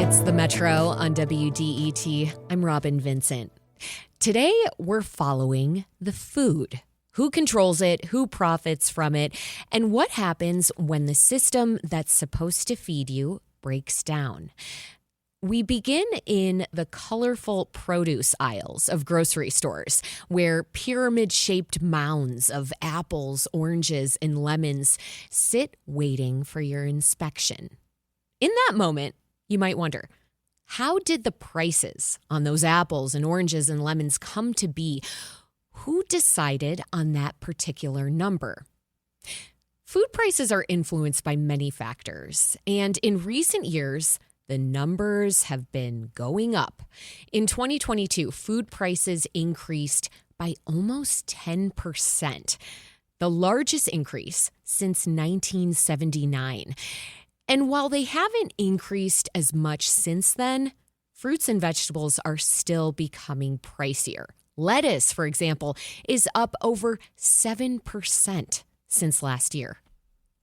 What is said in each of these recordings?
It's the Metro on WDET. I'm Robyn, Vincent. Today, we're following the food. Who controls it, who profits from it, and what happens when the system that's supposed to feed you breaks down. We begin in the colorful produce aisles of grocery stores, where pyramid-shaped mounds of apples, oranges, and lemons sit waiting for your inspection. In that moment, you might wonder, how did the prices on those apples and oranges and lemons come to be? Who decided on that particular number? Food prices are influenced by many factors, and in recent years, the numbers have been going up. In 2022, food prices increased by almost 10%, the largest increase since 1979. And while they haven't increased as much since then, fruits and vegetables are still becoming pricier. Lettuce, for example, is up over 7% since last year.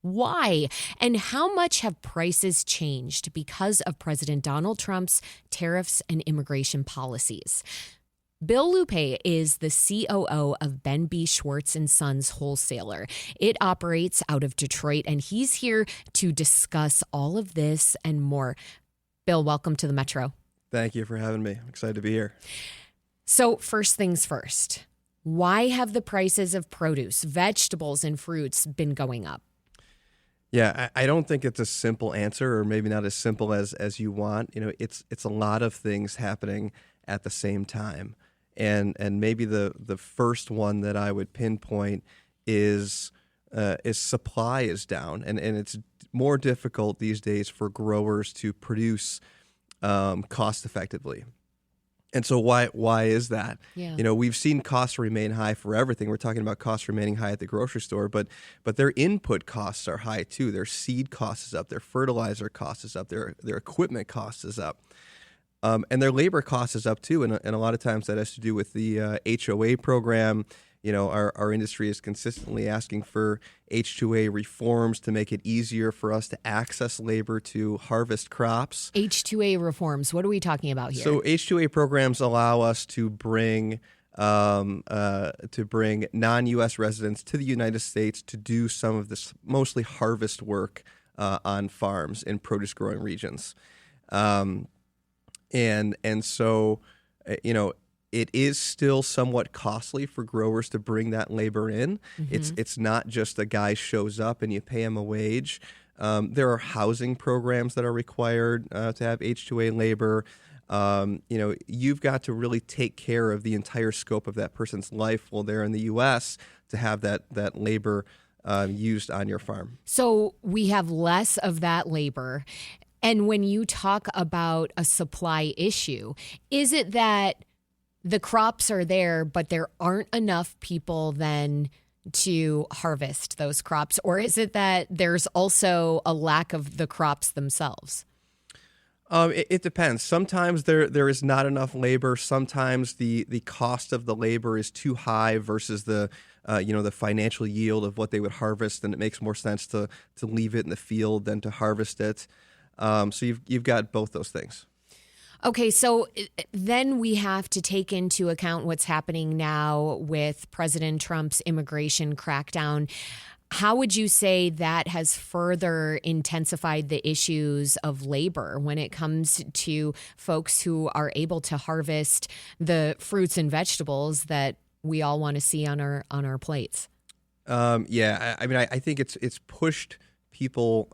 Why? And how much have prices changed because of President Donald Trump's tariffs and immigration policies? Bill Loupée is the COO of Ben B, Schwartz Sons wholesaler. It operates out of Detroit, and he's here to discuss all of this and more. Bill, welcome to the Metro. Thank you for having me. I'm excited to be here. So first things first, why have the prices of produce, vegetables, and fruits been going up? Yeah, I don't think it's a simple answer, or maybe not as simple as you want. You know, it's a lot of things happening at the same time. And maybe the first one that I would pinpoint is supply is down, and it's more difficult these days for growers to produce cost effectively. And so why is that? Yeah. You know, we've seen costs remain high for everything. We're talking about costs remaining high at the grocery store, but their input costs are high too. Their seed cost is up, their fertilizer cost is up, their equipment cost is up. And their labor cost is up too, and a lot of times that has to do with the HOA program. You know, our industry is consistently asking for H-2A reforms to make it easier for us to access labor to harvest crops. H-2A reforms, what are we talking about here? So H-2A programs allow us to bring non-U.S. residents to the United States to do some of this mostly harvest work on farms in produce growing regions. And so, you know, it is still somewhat costly for growers to bring that labor in. Mm-hmm. It's not just a guy shows up and you pay him a wage. There are housing programs that are required to have H-2A labor. You know, you've got to really take care of the entire scope of that person's life while they're in the U.S. to have that labor used on your farm. So we have less of that labor. And when you talk about a supply issue, is it that the crops are there, but there aren't enough people then to harvest those crops? Or is it that there's also a lack of the crops themselves? It depends. Sometimes there is not enough labor. Sometimes the cost of the labor is too high versus the financial yield of what they would harvest, and it makes more sense to leave it in the field than to harvest it. So you've got both those things. Okay, so then we have to take into account what's happening now with President Trump's immigration crackdown. How would you say that has further intensified the issues of labor when it comes to folks who are able to harvest the fruits and vegetables that we all want to see on our plates? I mean, I think it's pushed people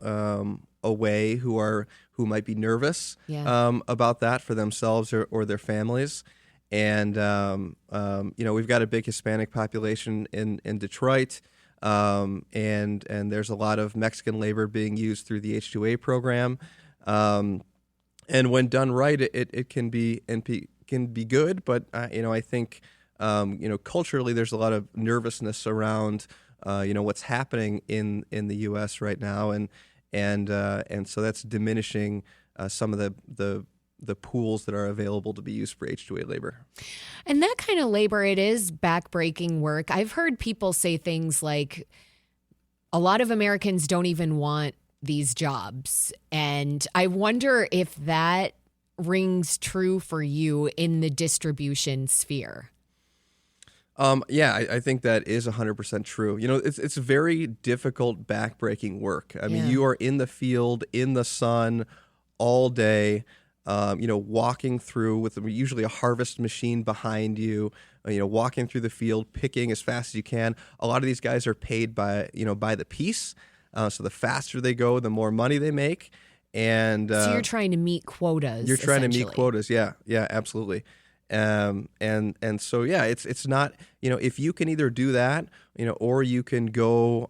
away who might be nervous about that for themselves or their families. And, we've got a big Hispanic population in Detroit, and there's a lot of Mexican labor being used through the H-2A program. And when done right, it can be good. But, I think, culturally there's a lot of nervousness around, what's happening in the U.S. right now. And so that's diminishing some of the pools that are available to be used for H-2A labor. And that kind of labor, it is backbreaking work. I've heard people say things like, a lot of Americans don't even want these jobs. And I wonder if that rings true for you in the distribution sphere? I think that is 100% true. It's very difficult backbreaking work. I mean, you are in the field, in the sun all day, walking through with usually a harvest machine behind you, walking through the field, picking as fast as you can. A lot of these guys are paid by the piece. So the faster they go, the more money they make. And so you're trying to meet quotas. You're trying to meet quotas. Yeah, absolutely. So it's not, if you can either do that, or you can go,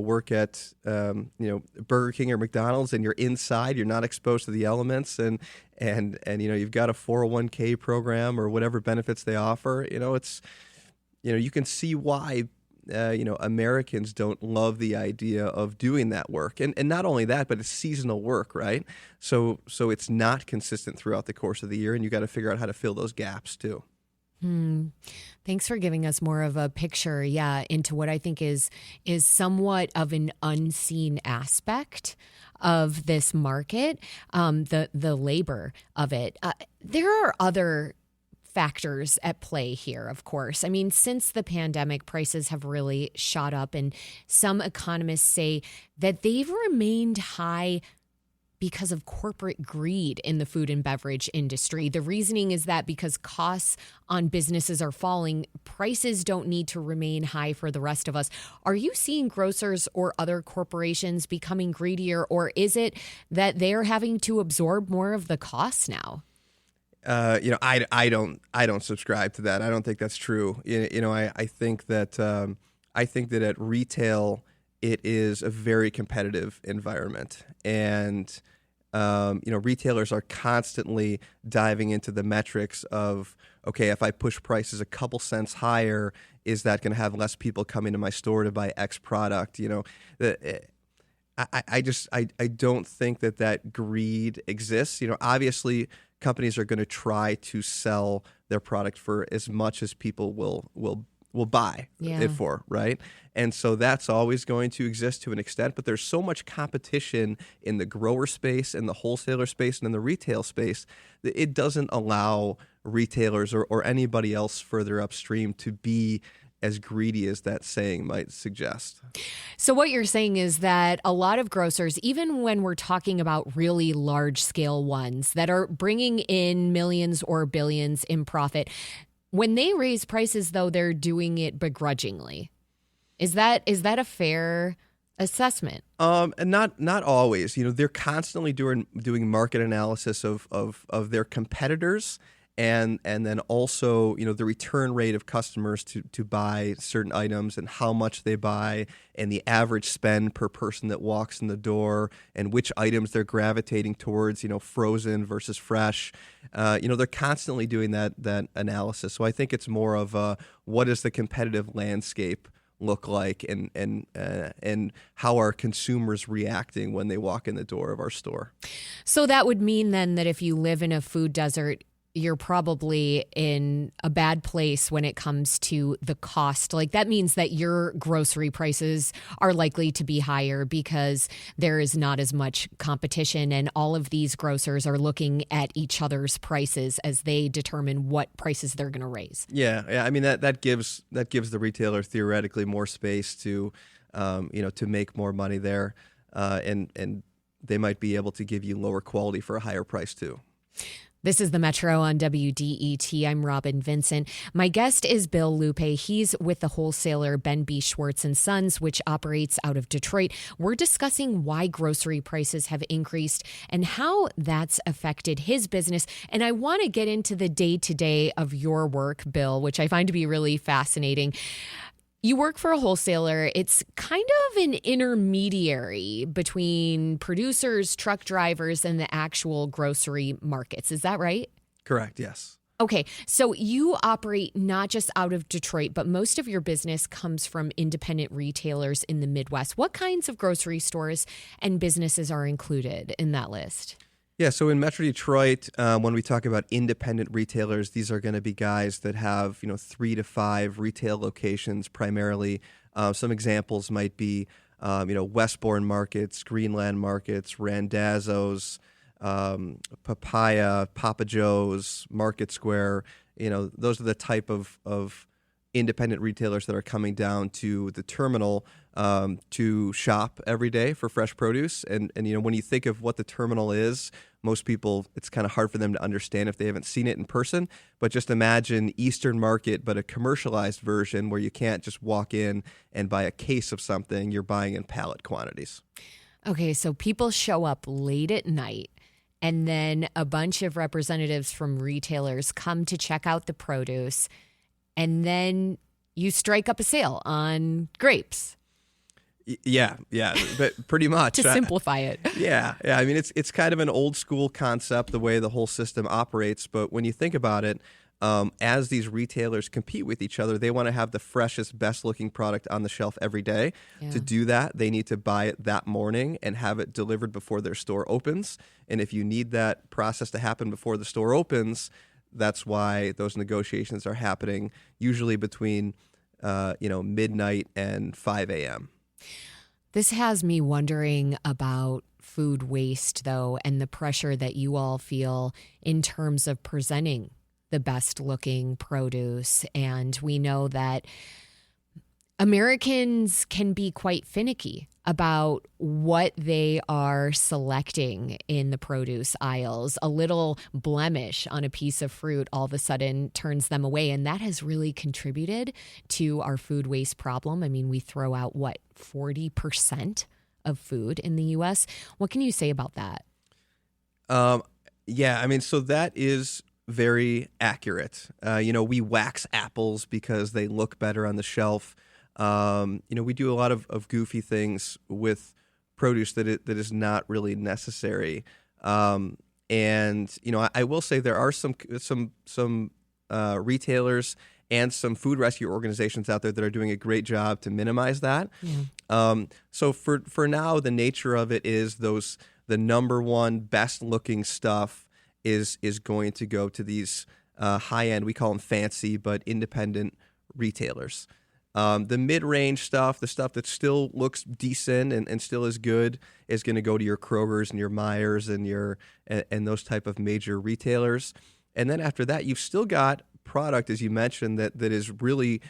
work at, Burger King or McDonald's, and you're inside, you're not exposed to the elements, and you've got a 401k program or whatever benefits they offer. You can see why. Americans don't love the idea of doing that work. And not only that, but it's seasonal work, right? So it's not consistent throughout the course of the year, and you got to figure out how to fill those gaps too. Thanks for giving us more of a picture, into what I think is somewhat of an unseen aspect of this market, the labor of it. There are other factors at play here, of course. I mean, since the pandemic, prices have really shot up, and some economists say that they've remained high because of corporate greed in the food and beverage industry. The reasoning is that because costs on businesses are falling, prices don't need to remain high for the rest of us. Are you seeing grocers or other corporations becoming greedier, or is it that they're having to absorb more of the costs now? I don't subscribe to that. I don't think that's true. I think that at retail it is a very competitive environment, and retailers are constantly diving into the metrics of, okay, if I push prices a couple cents higher, is that going to have less people coming to my store to buy X product? I don't think that greed exists. Obviously, companies are going to try to sell their product for as much as people will buy it for, right? And so that's always going to exist to an extent, but there's so much competition in the grower space, in the wholesaler space, and in the retail space that it doesn't allow retailers or anybody else further upstream to be as greedy as that saying might suggest. So what you're saying is that a lot of grocers, even when we're talking about really large scale ones that are bringing in millions or billions in profit, when they raise prices, though, they're doing it begrudgingly. Is that a fair assessment? And not always. They're constantly doing market analysis of their competitors. And then also, the return rate of customers to buy certain items and how much they buy and the average spend per person that walks in the door and which items they're gravitating towards, frozen versus fresh. They're constantly doing that analysis. So I think it's more of what does the competitive landscape look like and how are consumers reacting when they walk in the door of our store. So that would mean then that if you live in a food desert, you're probably in a bad place when it comes to the cost. Like that means that your grocery prices are likely to be higher because there is not as much competition, and all of these grocers are looking at each other's prices as they determine what prices they're going to raise. Yeah. I mean that gives the retailer theoretically more space to make more money there, and they might be able to give you lower quality for a higher price too. This is the Metro on WDET. I'm Robyn Vincent. My guest is Bill Loupée. He's with the wholesaler Ben B, Schwartz Sons, which operates out of Detroit. We're discussing why grocery prices have increased and how that's affected his business. And I want to get into the day-to-day of your work, Bill, which I find to be really fascinating. You work for a wholesaler. It's kind of an intermediary between producers, truck drivers, and the actual grocery markets. Is that right? Correct, yes. Okay, so you operate not just out of Detroit, but most of your business comes from independent retailers in the Midwest. What kinds of grocery stores and businesses are included in that list? Yeah, so in Metro Detroit, when we talk about independent retailers, these are going to be guys that have 3 to 5 retail locations primarily. Some examples might be Westbourne Markets, Greenland Markets, Randazzo's, Papaya, Papa Joe's, Market Square. Those are the type of independent retailers that are coming down to the terminal to shop every day for fresh produce. And when you think of what the terminal is, most people, it's kind of hard for them to understand if they haven't seen it in person. But just imagine Eastern Market, but a commercialized version where you can't just walk in and buy a case of something. You're buying in pallet quantities. Okay, so people show up late at night, and then a bunch of representatives from retailers come to check out the produce, and then you strike up a sale on grapes. Yeah, but pretty much. To simplify it. Yeah. I mean, it's kind of an old school concept, the way the whole system operates. But when you think about it, as these retailers compete with each other, they want to have the freshest, best looking product on the shelf every day. Yeah. To do that, they need to buy it that morning and have it delivered before their store opens. And if you need that process to happen before the store opens, that's why those negotiations are happening usually between midnight and 5 a.m. This has me wondering about food waste, though, and the pressure that you all feel in terms of presenting the best looking produce. And we know that Americans can be quite finicky about what they are selecting in the produce aisles. A little blemish on a piece of fruit all of a sudden turns them away. And that has really contributed to our food waste problem. I mean, we throw out, 40% of food in the U.S.? What can you say about that? Yeah, I mean, so that is very accurate. We wax apples because they look better on the shelf. We do a lot of goofy things with produce that is not really necessary. I will say there are some retailers and some food rescue organizations out there that are doing a great job to minimize that. Yeah. So for now, the nature of it is the number one best looking stuff is going to go to these high end, we call them fancy, but independent retailers. The mid-range stuff, the stuff that still looks decent and still is good, is going to go to your Kroger's and your Meijers and those type of major retailers. And then after that, you've still got product, as you mentioned, that is really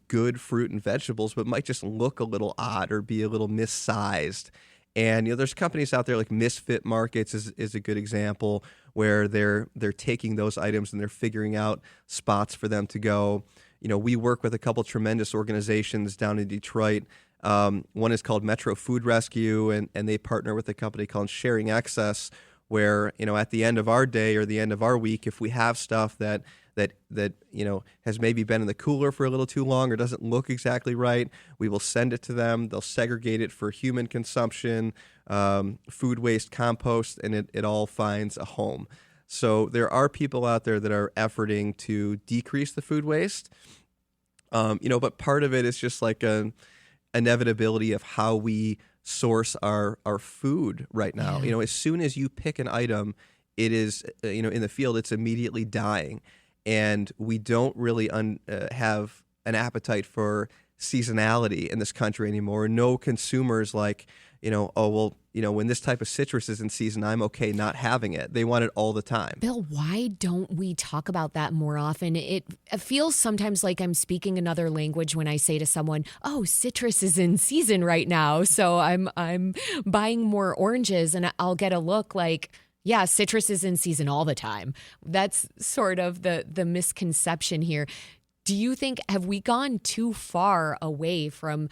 good fruit and vegetables, but might just look a little odd or be a little missized. And there's companies out there like Misfit Markets is a good example where they're taking those items and they're figuring out spots for them to go. We work with a couple tremendous organizations down in Detroit. One is called Metro Food Rescue, and they partner with a company called Sharing Access, where at the end of our day or the end of our week, if we have stuff that has maybe been in the cooler for a little too long or doesn't look exactly right, we will send it to them. They'll segregate it for human consumption, food waste, compost, and it all finds a home. So there are people out there that are efforting to decrease the food waste, but part of it is just like an inevitability of how we source our food right now. Yeah. As soon as you pick an item, it is, in the field, it's immediately dying. And we don't really have an appetite for seasonality in this country anymore. No consumers like, when this type of citrus is in season, I'm okay not having it. They want it all the time. Bill, why don't we talk about that more often? It feels sometimes like I'm speaking another language when I say to someone, "Oh, citrus is in season right now, so I'm buying more oranges," and I'll get a look like, yeah, citrus is in season all the time. That's sort of the misconception here. Do you think, have we gone too far away from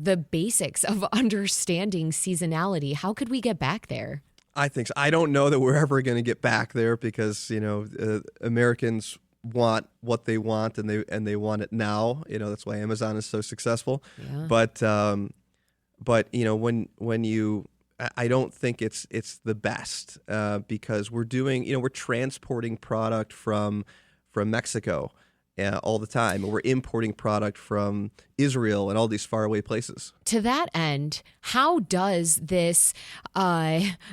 the basics of understanding seasonality? How could we get back there? I think so. I don't know that we're ever going to get back there because, Americans want what they want and they want it now. That's why Amazon is so successful. Yeah. But when you, I don't think it's the best because we're transporting product from Mexico all the time, and we're importing product from Israel and all these faraway places. To that end, how does this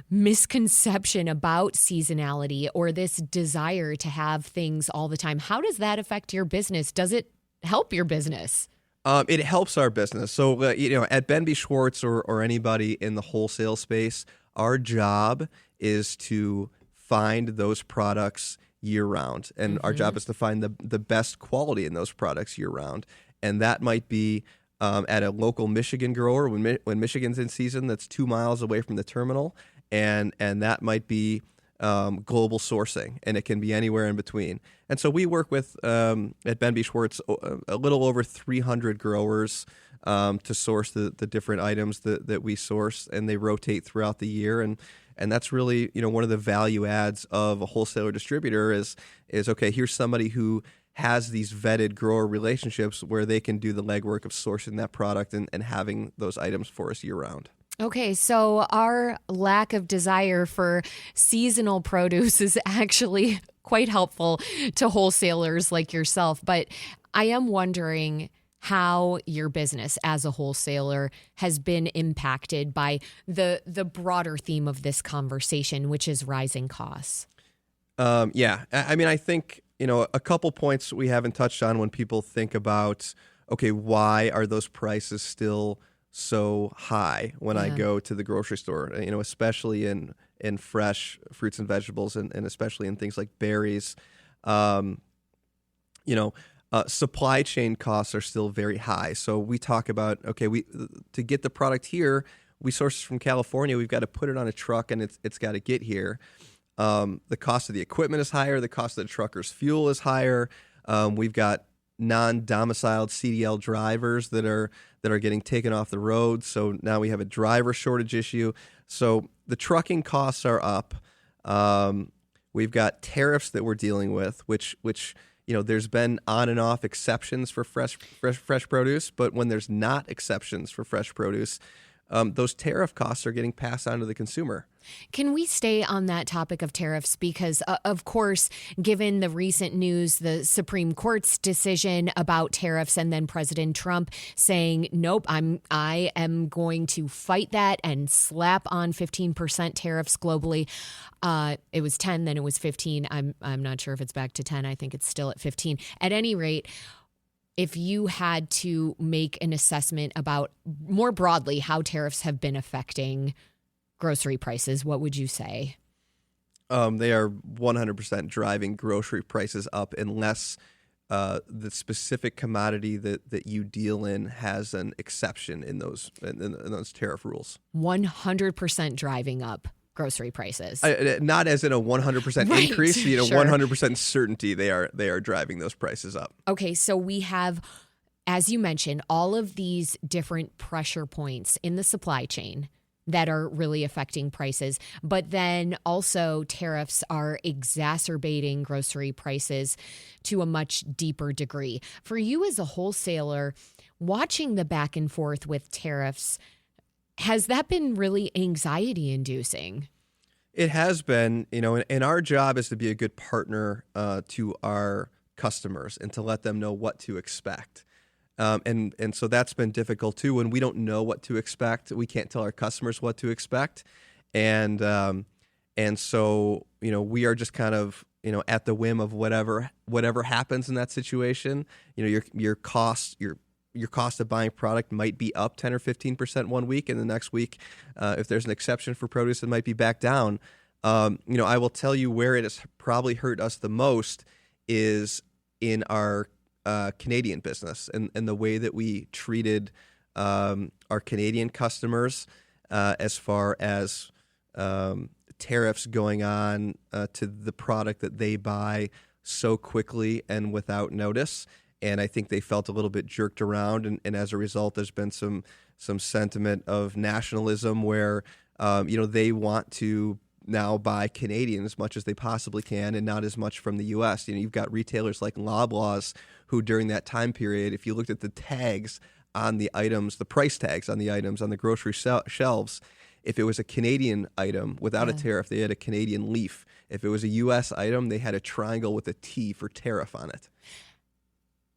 misconception about seasonality or this desire to have things all the time, how does that affect your business? Does it help your business? It helps our business. So, at Ben B. Schwartz or anybody in the wholesale space, our job is to find those products year round. And our job is to find the best quality in those products year round. And that might be at a local Michigan grower when Michigan's in season that's 2 miles away from the terminal. And that might be global sourcing, and it can be anywhere in between. And so we work with, at Ben B Schwartz, a little over 300 growers to source the different items that we source, and they rotate throughout the year. And that's really, one of the value adds of a wholesaler distributor is okay, here's somebody who has these vetted grower relationships where they can do the legwork of sourcing that product and having those items for us year round. Okay, so our lack of desire for seasonal produce is actually quite helpful to wholesalers like yourself. But I am wondering how your business as a wholesaler has been impacted by the broader theme of this conversation, which is rising costs. Yeah, I mean, I think, a couple points we haven't touched on when people think about, okay, why are those prices still so high when I go to the grocery store, especially in fresh fruits and vegetables and especially in things like berries. Supply chain costs are still very high. So we talk about, okay, to get the product here, we source from California, we've got to put it on a truck and it's got to get here. The cost of the equipment is higher, the cost of the trucker's fuel is higher. We've got non-domiciled CDL drivers that are getting taken off the road. So now we have a driver shortage issue. So the trucking costs are up. We've got tariffs that we're dealing with, which there's been on and off exceptions for fresh produce, but when there's not exceptions for fresh produce, those tariff costs are getting passed on to the consumer. Can we stay on that topic of tariffs? Because, of course, given the recent news, the Supreme Court's decision about tariffs and then President Trump saying, nope, I am going to fight that and slap on 15% tariffs globally. It was 10, then it was 15. I'm not sure if it's back to 10. I think it's still at 15. At any rate, if you had to make an assessment about more broadly how tariffs have been affecting grocery prices, what would you say? They are 100% driving grocery prices up unless the specific commodity that you deal in has an exception in those tariff rules. 100% driving up grocery prices. Not as in a 100% right. increase, Sure. 100% certainty they are driving those prices up. Okay, so we have, as you mentioned, all of these different pressure points in the supply chain that are really affecting prices. But then also tariffs are exacerbating grocery prices to a much deeper degree. For you as a wholesaler, watching the back and forth with tariffs, has that been really anxiety inducing? It has been, and our job is to be a good partner to our customers and to let them know what to expect. And so that's been difficult too. When we don't know what to expect, we can't tell our customers what to expect. And so, we are just kind of, at the whim of whatever happens in that situation. Your cost of buying product might be up 10 or 15% one week, and the next week, if there's an exception for produce, it might be back down. I will tell you where it has probably hurt us the most is in our Canadian business and the way that we treated our Canadian customers as far as tariffs going on to the product that they buy so quickly and without notice. And I think they felt a little bit jerked around. And as a result, there's been some sentiment of nationalism where, they want to now buy Canadian as much as they possibly can and not as much from the U.S. You've got retailers like Loblaws who during that time period, if you looked at the tags on the items, the price tags on the items on the grocery shelves, if it was a Canadian item without a tariff, they had a Canadian leaf. If it was a U.S. item, they had a triangle with a T for tariff on it.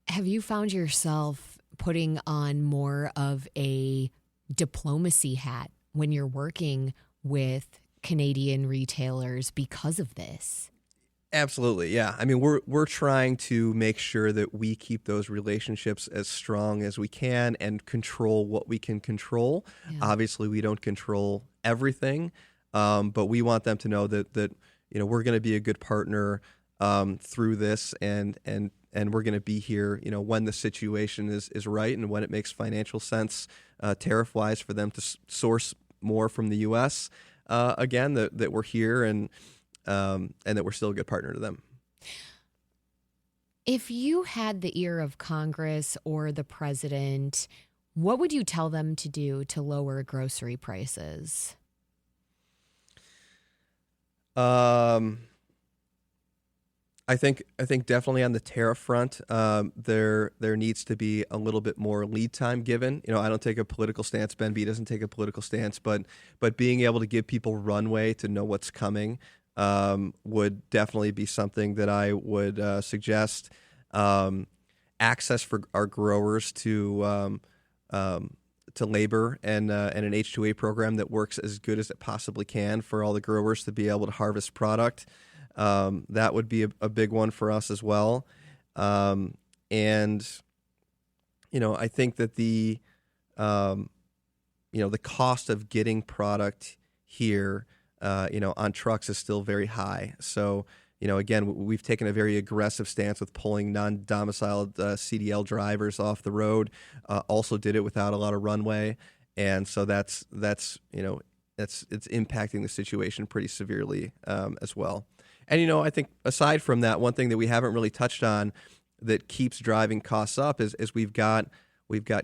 Have you found yourself putting on more of a diplomacy hat when you're working with Canadian retailers because of this? Absolutely, yeah. I mean, we're trying to make sure that we keep those relationships as strong as we can and control what we can control. Yeah. Obviously, we don't control everything, but we want them to know that we're going to be a good partner through this, and we're going to be here, when the situation is right and when it makes financial sense, tariff-wise, for them to source more from the U.S. Again, that we're here and that we're still a good partner to them. If you had the ear of Congress or the president, what would you tell them to do to lower grocery prices? I think definitely on the tariff front, there needs to be a little bit more lead time given. I don't take a political stance. Ben B doesn't take a political stance, but being able to give people runway to know what's coming would definitely be something that I would suggest. Access for our growers to labor and an H-2A program that works as good as it possibly can for all the growers to be able to harvest product. That would be a big one for us as well. And I think that the cost of getting product here, on trucks is still very high. So, again, we've taken a very aggressive stance with pulling non-domiciled CDL drivers off the road. Also did it without a lot of runway, and so it's impacting the situation pretty severely as well. And I think aside from that, one thing that we haven't really touched on that keeps driving costs up is we've got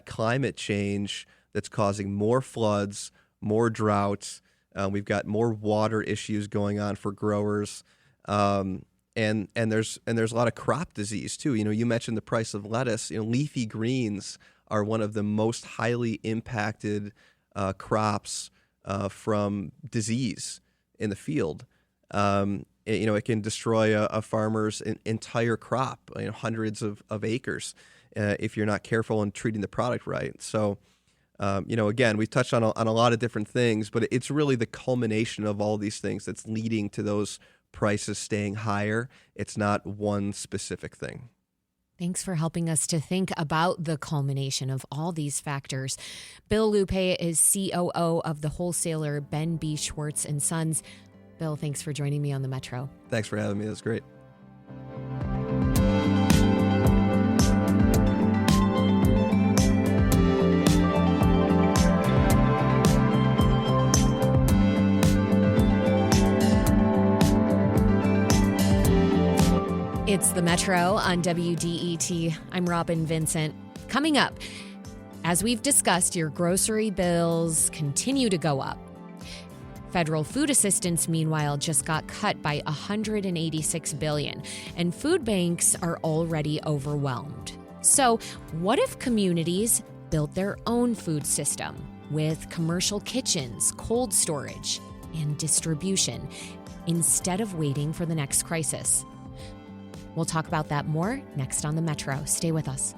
climate change that's causing more floods, more droughts. We've got more water issues going on for growers. And there's a lot of crop disease too. You mentioned the price of lettuce. Leafy greens are one of the most highly impacted crops from disease in the field. It can destroy a farmer's entire crop, hundreds of acres, if you're not careful in treating the product right. So, again, we've touched on a lot of different things, but it's really the culmination of all these things that's leading to those prices staying higher. It's not one specific thing. Thanks for helping us to think about the culmination of all these factors. Bill Loupée is COO of the wholesaler Ben B, Schwartz Sons. Bill, thanks for joining me on the Metro. Thanks for having me. That's great. It's the Metro on WDET. I'm Robyn Vincent. Coming up, as we've discussed, your grocery bills continue to go up. Federal food assistance, meanwhile, just got cut by $186 billion, and food banks are already overwhelmed. So, what if communities built their own food system with commercial kitchens, cold storage, and distribution instead of waiting for the next crisis? We'll talk about that more next on the Metro. Stay with us.